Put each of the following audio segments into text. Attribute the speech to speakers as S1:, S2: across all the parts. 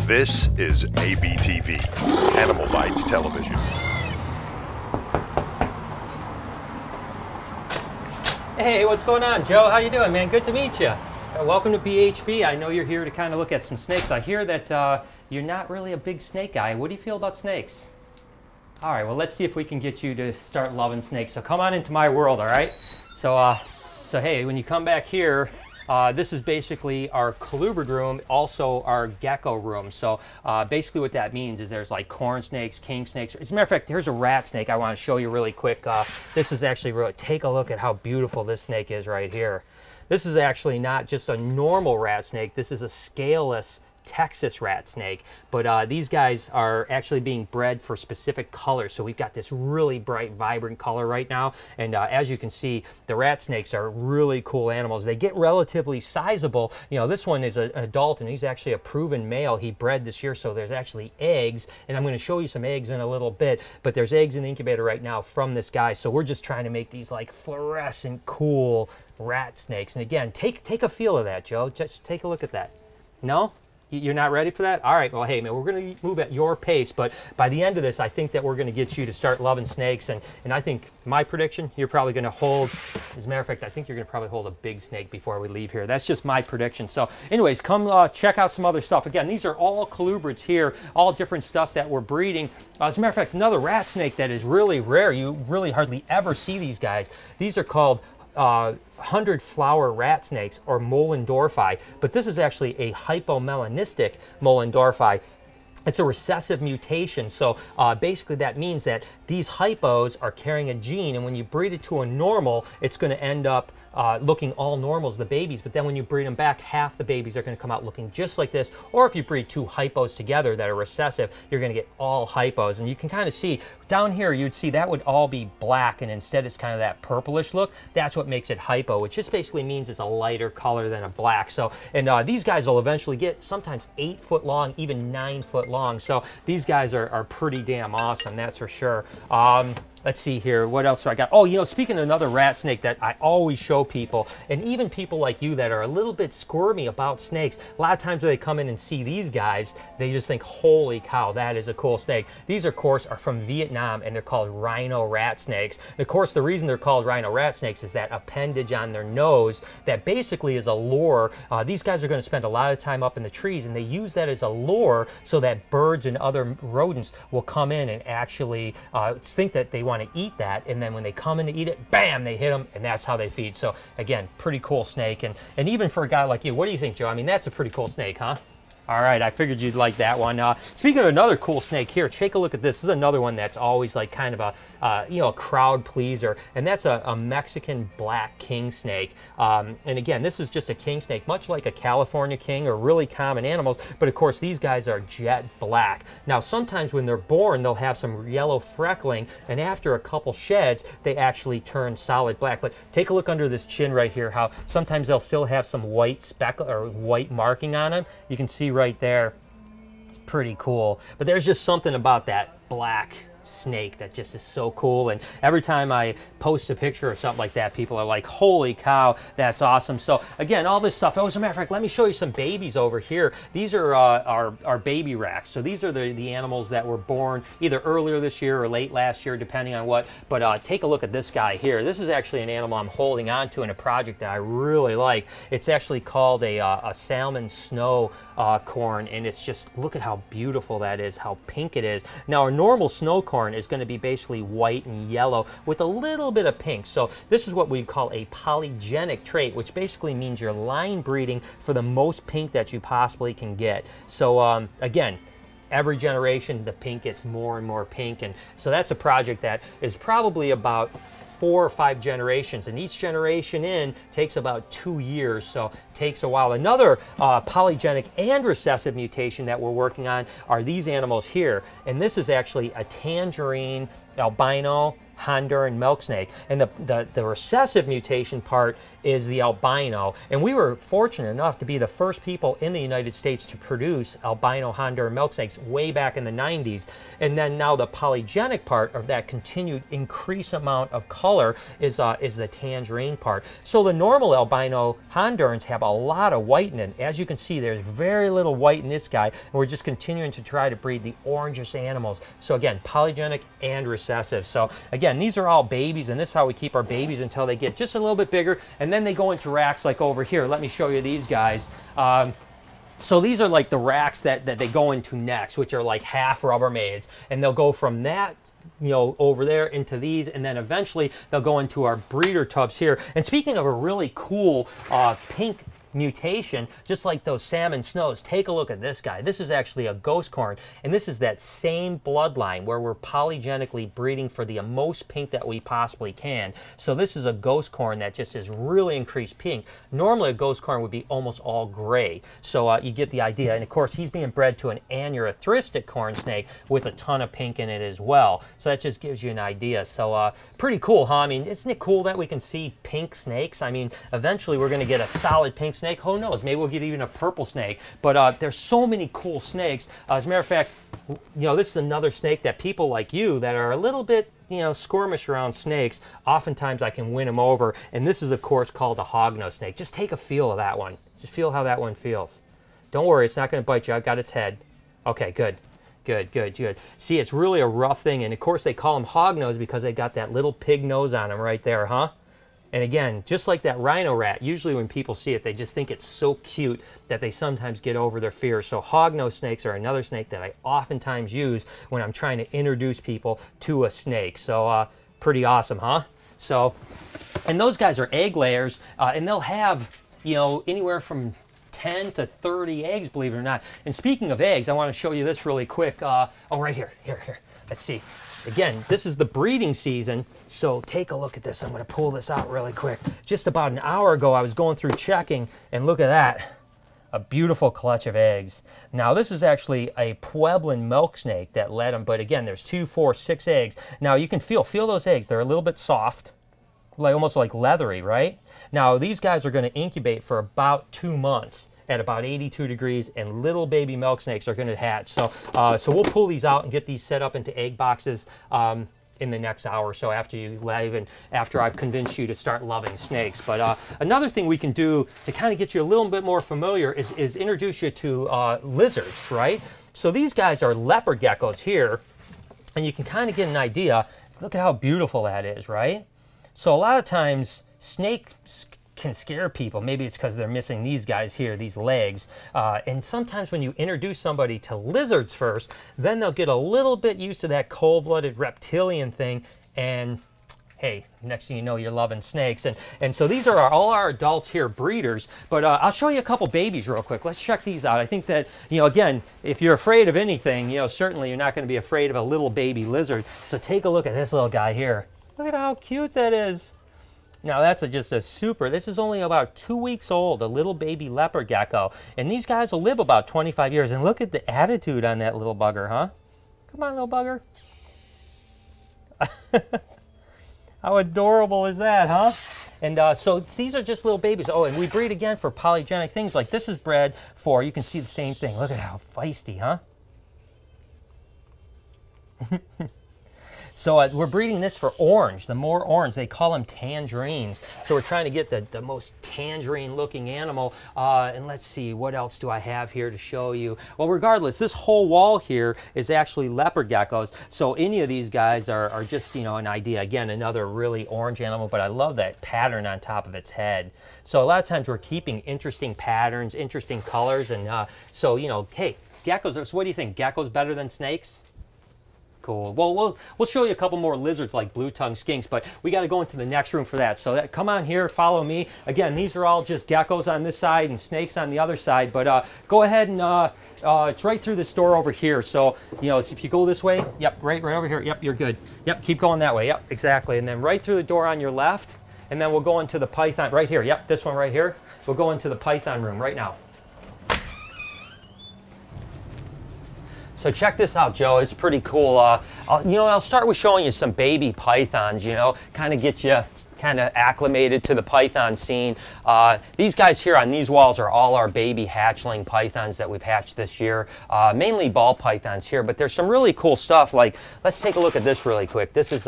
S1: This is ABTV, Animal Bites Television.
S2: Hey, what's going on, Joe? How you doing, man? Good to meet you. Welcome to BHB. I know you're here to kind of look at some snakes. I hear that you're not really a big snake guy. What do you feel about snakes? All right, well, let's see if we can get you to start loving snakes. So come on into my world, all right? So hey, when you come back here, this is basically our colubrid room, also our gecko room. So basically what that means is there's like corn snakes, king snakes. As a matter of fact, here's a rat snake I want to show you really quick. This is actually really, take a look at how beautiful this snake is right here. This is actually not just a normal rat snake. This is a scaleless Texas rat snake, but these guys are actually being bred for specific colors. So we've got this really bright, vibrant color right now, and as you can see, the rat snakes are really cool animals. They get relatively sizable. You know, this one is an adult, and he's actually a proven male. He bred this year, so there's actually eggs, and I'm going to show you some eggs in a little bit, but there's eggs in the incubator right now from this guy. So we're just trying to make these like fluorescent, cool rat snakes. And again, take a feel of that, Joe. Just take a look at that. No? You're not ready for that? All right, well, hey, man, we're going to move at your pace, but by the end of this, I think that we're going to get you to start loving snakes, and I think my prediction, you're probably going to hold, as a matter of fact, I think you're going to probably hold a big snake before we leave here. That's just my prediction. So anyways, come check out some other stuff. Again, these are all colubrids here, all different stuff that we're breeding. As a matter of fact, another rat snake that is really rare, you really hardly ever see these guys. These are called 100-flower rat snakes, or Moellendorffi, but this is actually a hypomelanistic Moellendorffi. It's a recessive mutation, so basically that means that these hypos are carrying a gene, and when you breed it to a normal, it's going to end up looking all normals, the babies, but then when you breed them back, half the babies are going to come out looking just like this. Or if you breed two hypos together that are recessive, you're going to get all hypos. And you can kind of see down here, you'd see that would all be black, and instead it's kind of that purplish look. That's what makes it hypo, which just basically means it's a lighter color than a black. So, and these guys will eventually get sometimes 8 foot long, even 9 foot long. So these guys are pretty damn awesome, that's for sure. Let's see here, what else do I got? Oh, you know, speaking of another rat snake that I always show people, and even people like you that are a little bit squirmy about snakes, a lot of times when they come in and see these guys, they just think, holy cow, that is a cool snake. These, of course, are from Vietnam, and they're called rhino rat snakes. And of course, the reason they're called rhino rat snakes is that appendage on their nose that basically is a lure. These guys are going to spend a lot of time up in the trees, and they use that as a lure so that birds and other rodents will come in and actually think that they want to eat that, and then when they come in to eat it, bam, they hit them, and that's how they feed. So again, pretty cool snake, and even for a guy like you, what do you think, Joe? I mean, that's a pretty cool snake, huh? All right, I figured you'd like that one. Speaking of another cool snake here, take a look at this. This is another one that's always like kind of a, you know, a crowd pleaser, and that's a Mexican black king snake. And again, this is just a king snake, much like a California king or really common animals, but of course these guys are jet black. Now, sometimes when they're born, they'll have some yellow freckling, and after a couple sheds, they actually turn solid black. But take a look under this chin right here, how sometimes they'll still have some white speckle or white marking on them. You can see right there, it's pretty cool. But there's just something about that black snake that just is so cool, and every time I post a picture or something like that, people are like, holy cow, that's awesome. So again, all this stuff. Oh, as a matter of fact, let me show you some babies over here. These are our baby racks. So these are the animals that were born either earlier this year or late last year, depending on what. But take a look at this guy here. This is actually an animal I'm holding on to in a project that I really like. It's actually called a salmon snow corn, and it's just, look at how beautiful that is, how pink it is. Now, a normal snow corn is going to be basically white and yellow with a little bit of pink. So this is what we call a polygenic trait, which basically means you're line breeding for the most pink that you possibly can get. So again, every generation the pink gets more and more pink, and so that's a project that is probably about 4 or 5 generations, and each generation in takes about 2 years, so it takes a while. Another polygenic and recessive mutation that we're working on are these animals here, and this is actually a tangerine albino Honduran milk snake. And the recessive mutation part is the albino. And we were fortunate enough to be the first people in the United States to produce albino Honduran milk snakes way back in the 90s. And then now the polygenic part of that continued increased amount of color is the tangerine part. So the normal albino Hondurans have a lot of white in it. As you can see, there's very little white in this guy. And we're just continuing to try to breed the orangest animals. So again, polygenic and recessive. So again, these are all babies, and this is how we keep our babies until they get just a little bit bigger, and then they go into racks like over here. Let me show you these guys. So these are like the racks that they go into next, which are like half Rubbermaids, and they'll go from that, you know, over there into these, and then eventually they'll go into our breeder tubs here. And speaking of a really cool pink mutation, just like those salmon snows, take a look at this guy. This is actually a ghost corn, and this is that same bloodline where we're polygenically breeding for the most pink that we possibly can. So this is a ghost corn that just is really increased pink. Normally a ghost corn would be almost all gray, so you get the idea. And of course he's being bred to an anurethrystic corn snake with a ton of pink in it as well, so that just gives you an idea. So pretty cool, huh? I mean, isn't it cool that we can see pink snakes? I mean, eventually we're going to get a solid pink snake. Who knows? Maybe we'll get even a purple snake. But there's so many cool snakes. As a matter of fact, you know, this is another snake that people like you that are a little bit, you know, squirmish around snakes, oftentimes I can win them over. And this is, of course, called a hognose snake. Just take a feel of that one. Just feel how that one feels. Don't worry, it's not going to bite you. I've got its head. Okay, good. Good, good, good. See, it's really a rough thing. And, of course, they call them hognose because they got that little pig nose on them right there, huh? And again, just like that rhino rat, usually when people see it, they just think it's so cute that they sometimes get over their fears. So hognose snakes are another snake that I oftentimes use when I'm trying to introduce people to a snake. So pretty awesome, huh? So, and those guys are egg layers, and they'll have, you know, anywhere from 10 to 30 eggs, believe it or not. And speaking of eggs, I want to show you this really quick. Oh, right here, here. Let's see. Again, this is the breeding season, so take a look at this. I'm going to pull this out really quick. Just about an hour ago, I was going through checking, and look at that. A beautiful clutch of eggs. Now, this is actually a Pueblan milk snake that led them, but again, there's 2, 4, 6 eggs. Now, you can feel those eggs. They're a little bit soft, like almost like leathery, right? Now, these guys are going to incubate for about 2 months at about 82 degrees, and little baby milk snakes are going to hatch. So, so we'll pull these out and get these set up into egg boxes in the next hour or so after you leave and after I've convinced you to start loving snakes. But another thing we can do to kind of get you a little bit more familiar is introduce you to lizards, right? So these guys are leopard geckos here, and you can kind of get an idea. Look at how beautiful that is, right? So a lot of times snakes can scare people. Maybe it's because they're missing these guys here, these legs. And sometimes when you introduce somebody to lizards first, then they'll get a little bit used to that cold-blooded reptilian thing, and hey, next thing you know, you're loving snakes. And so these are all our adults here, breeders. But I'll show you a couple babies real quick. Let's check these out. I think that, you know, again, if you're afraid of anything, you know, certainly you're not going to be afraid of a little baby lizard. So take a look at this little guy here. Look at how cute that is. Now that's just a super, this is only about 2 weeks old, a little baby leopard gecko. And these guys will live about 25 years. And look at the attitude on that little bugger, huh? Come on, little bugger. How adorable is that, huh? And so these are just little babies. Oh, and we breed again for polygenic things. Like this is bred for, you can see the same thing. Look at how feisty, huh? So we're breeding this for orange, the more orange. They call them tangerines. So we're trying to get the most tangerine looking animal. And let's see, what else do I have here to show you? Well, regardless, this whole wall here is actually leopard geckos. So any of these guys are just, you know, an idea. Again, another really orange animal, but I love that pattern on top of its head. So a lot of times we're keeping interesting patterns, interesting colors. And so, you know, hey, geckos, so what do you think? Geckos better than snakes? Cool. Well, we'll show you a couple more lizards like blue-tongued skinks, but we got to go into the next room for that. So come on here, follow me. Again, these are all just geckos on this side and snakes on the other side, but go ahead and it's right through this door over here. So, you know, if you go this way, yep, right over here. Yep, you're good. Yep, keep going that way. Yep, exactly. And then right through the door on your left, and then we'll go into the python right here. Yep, this one right here. We'll go into the python room right now. So check this out, Joe. It's pretty cool. I'll start with showing you some baby pythons, kind of get you kind of acclimated to the python scene. These guys here on these walls are all our baby hatchling pythons that we've hatched this year. Mainly ball pythons here, but there's some really cool stuff. Like, let's take a look at this really quick. This is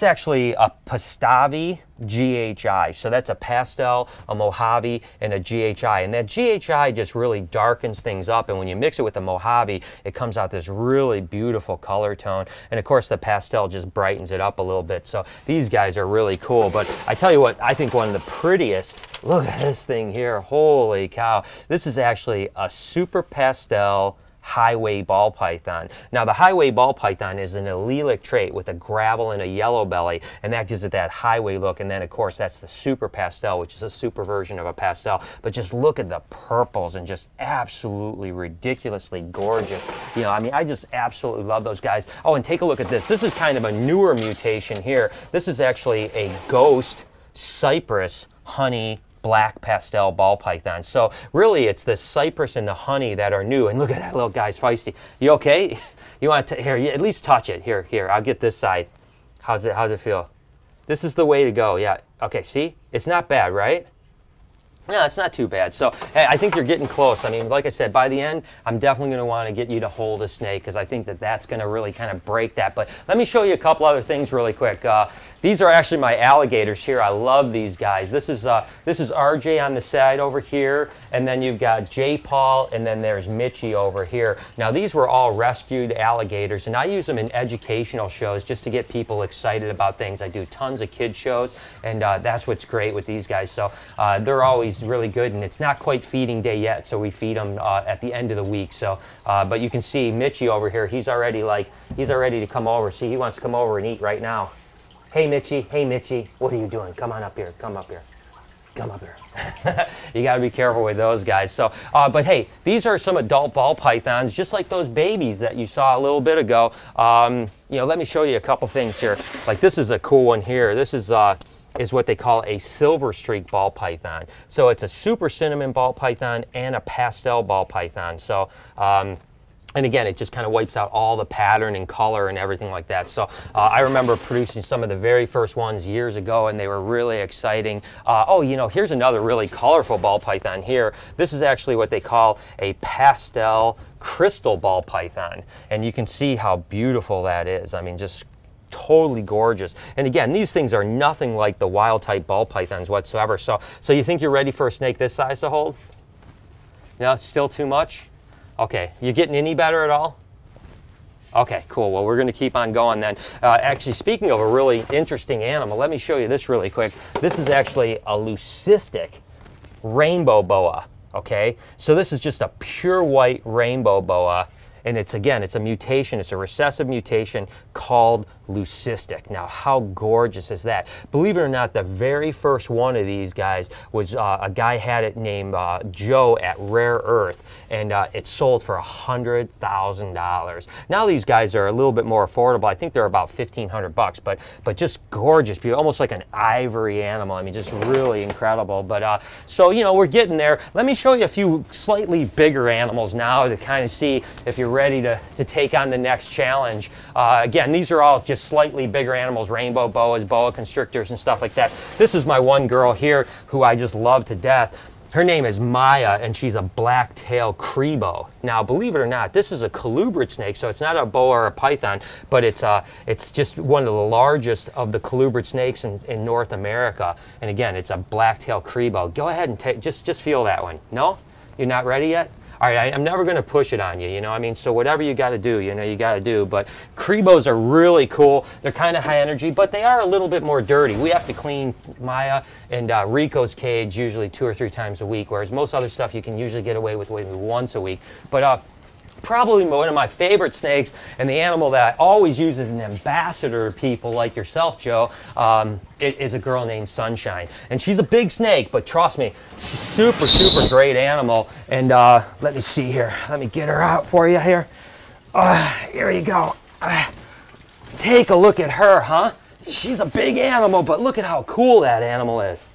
S2: actually a Pastavi GHI. So that's a pastel, a Mojave, and a GHI. And that GHI just really darkens things up. And when you mix it with the Mojave, it comes out this really beautiful color tone. And of course, the pastel just brightens it up a little bit. So these guys are really cool. But I tell you what, I think one of the prettiest, look at this thing here. Holy cow. This is actually a super pastel highway ball python. Now, the highway ball python is an allelic trait with a gravel and a yellow belly, and that gives it that highway look. And then, of course, that's the super pastel, which is a super version of a pastel. But just look at the purples, and just absolutely ridiculously gorgeous. I mean, I just absolutely love those guys. Oh, and take a look at this. This is kind of a newer mutation here. This is actually a ghost cypress honey black pastel ball python. So really, it's the cypress and the honey that are new. And look at that little guy's feisty. You okay? You want to here? At least touch it. Here. I'll get this side. How's it feel? This is the way to go. Yeah. Okay. See, it's not bad, right? No, it's not too bad. So, hey, I think you're getting close. I mean, like I said, by the end, I'm definitely going to want to get you to hold a snake because I think that that's going to really kind of break that. But let me show you a couple other things really quick. These are actually my alligators here. I love these guys. This is RJ on the side over here, and then you've got J. Paul, and then there's Mitchie over here. Now, these were all rescued alligators, and I use them in educational shows just to get people excited about things. I do tons of kid shows, and that's what's great with these guys. So they're always really good, and it's not quite feeding day yet, so we feed them at the end of the week. So, but you can see Mitchie over here. He's already ready to come over. See, he wants to come over and eat right now. Hey, Mitchie, what are you doing? Come on up here, come up here. You got to be careful with those guys. So, but hey, these are some adult ball pythons, just like those babies that you saw a little bit ago. Let me show you a couple things here. Like, this is a cool one here. This is what they call a silver streak ball python. So it's a super cinnamon ball python and a pastel ball python. So, and again, it just kind of wipes out all the pattern and color and everything like that. So I remember producing some of the very first ones years ago, and they were really exciting. Here's another really colorful ball python here. This is actually what they call a pastel crystal ball python. And you can see how beautiful that is. I mean, just totally gorgeous. And again, these things are nothing like the wild type ball pythons whatsoever. So you think you're ready for a snake this size to hold? No, still too much? Okay, you getting any better at all? Okay, cool. Well, we're going to keep on going then. Actually, speaking of a really interesting animal, let me show you this really quick. This is actually a leucistic rainbow boa, okay? So this is just a pure white rainbow boa. And it's a mutation. It's a recessive mutation called leucistic. Now, how gorgeous is that? Believe it or not, the very first one of these guys was a guy had it named Joe at Rare Earth, and it sold for $100,000. Now these guys are a little bit more affordable. I think they're about $1,500, but just gorgeous, almost like an ivory animal. I mean, just really incredible. But so we're getting there. Let me show you a few slightly bigger animals now to kind of see if you're ready to take on the next challenge. Again, these are all just slightly bigger animals, rainbow boas, boa constrictors, and stuff like that. This is my one girl here who I just love to death. Her name is Maya, and she's a black-tailed crebo. Now, believe it or not, this is a colubrid snake, so it's not a boa or a python, but it's just one of the largest of the colubrid snakes in North America. And again, it's a black-tailed crebo. Go ahead and just feel that one. No? You're not ready yet? All right, I'm never going to push it on you, I mean, so whatever you got to do, you got to do. But crebos are really cool. They're kind of high energy, but they are a little bit more dirty. We have to clean Maya and Rico's cage usually 2 or 3 times a week, whereas most other stuff you can usually get away with maybe once a week. But probably one of my favorite snakes, and the animal that I always use as an ambassador to people like yourself, Joe, is a girl named Sunshine. And she's a big snake, but trust me, she's super, super great animal. And let me see here. Let me get her out for you here. Here you go. Take a look at her, huh? She's a big animal, but look at how cool that animal is.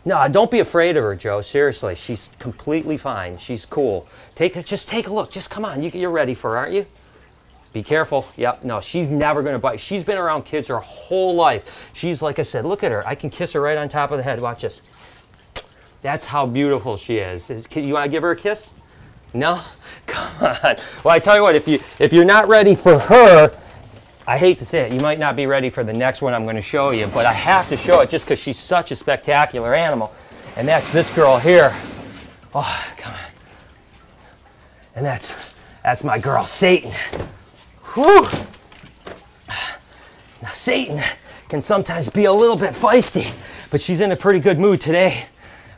S2: No, don't be afraid of her, Joe. Seriously, she's completely fine. She's cool. Just take a look. Just come on. You're ready for her, aren't you? Be careful. Yep, no, she's never gonna bite. She's been around kids her whole life. She's, like I said, look at her. I can kiss her right on top of the head. Watch this. That's how beautiful she is. You wanna give her a kiss? No? Come on. Well, I tell you what, if you're not ready for her, I hate to say it, you might not be ready for the next one I'm gonna show you, but I have to show it just because she's such a spectacular animal. And that's this girl here. Oh, come on. And that's my girl, Satan. Whew. Now, Satan can sometimes be a little bit feisty, but she's in a pretty good mood today.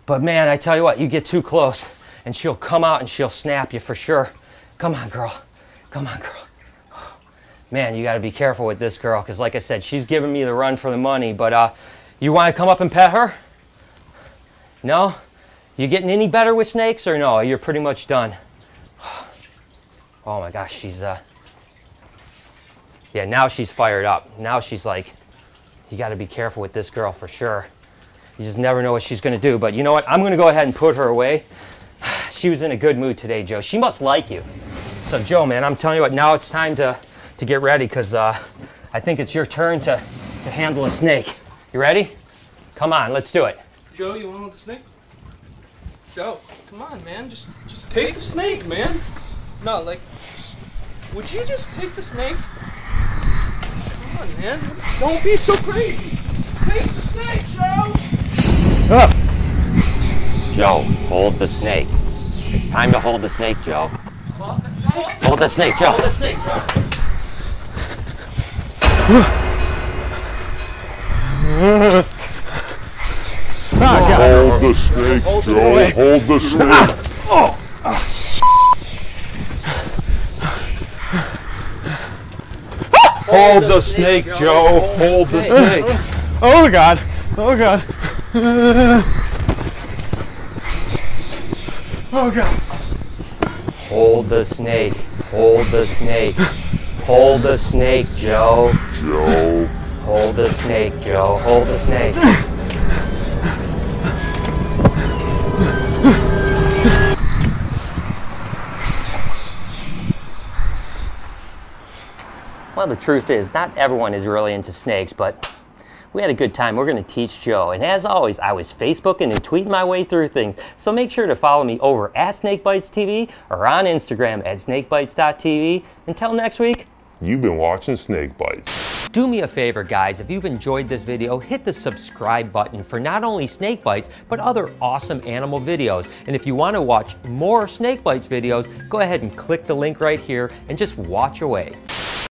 S2: But man, I tell you what, you get too close and she'll come out and she'll snap you for sure. Come on, girl. Come on, girl. Man, you gotta be careful with this girl, because like I said, she's giving me the run for the money, but you wanna come up and pet her? No? You getting any better with snakes or no? You're pretty much done. Oh my gosh, she's, yeah, now she's fired up. Now she's like, you gotta be careful with this girl for sure. You just never know what she's gonna do, but you know what? I'm gonna go ahead and put her away. She was in a good mood today, Joe. She must like you. So Joe, man, I'm telling you what, now it's time to get ready, because I think it's your turn to handle a snake. You ready? Come on, let's do it.
S3: Joe, you want to hold the snake? Joe, come on, man. Just take the snake, man. No, like, would you just take the snake? Come on, man. Don't be so crazy. Take the snake, Joe.
S2: Joe, hold the snake. It's time to hold the snake, Joe.
S3: Hold the snake.
S2: Hold the snake, Joe.
S3: Hold the snake, Joe.
S1: Hold the snake, Joe. Hold the snake. Hold the snake, Joe. Hold the snake.
S4: Oh God! Oh God! Oh God!
S2: Hold the snake. Hold the snake. Hold the snake, Joe.
S1: Joe.
S2: Hold the snake, Joe. Hold the snake. Well, the truth is, not everyone is really into snakes, but we had a good time. We're going to teach Joe. And as always, I was Facebooking and tweeting my way through things. So make sure to follow me over at SnakeBytesTV or on Instagram at SnakeBytes.tv. Until next week,
S1: You've been watching Snake Bites.
S2: do me a favor, guys. If you've enjoyed this video, hit the subscribe button for not only Snake Bites, but other awesome animal videos. And if you want to watch more Snake Bites videos, go ahead and click the link right here and just watch away.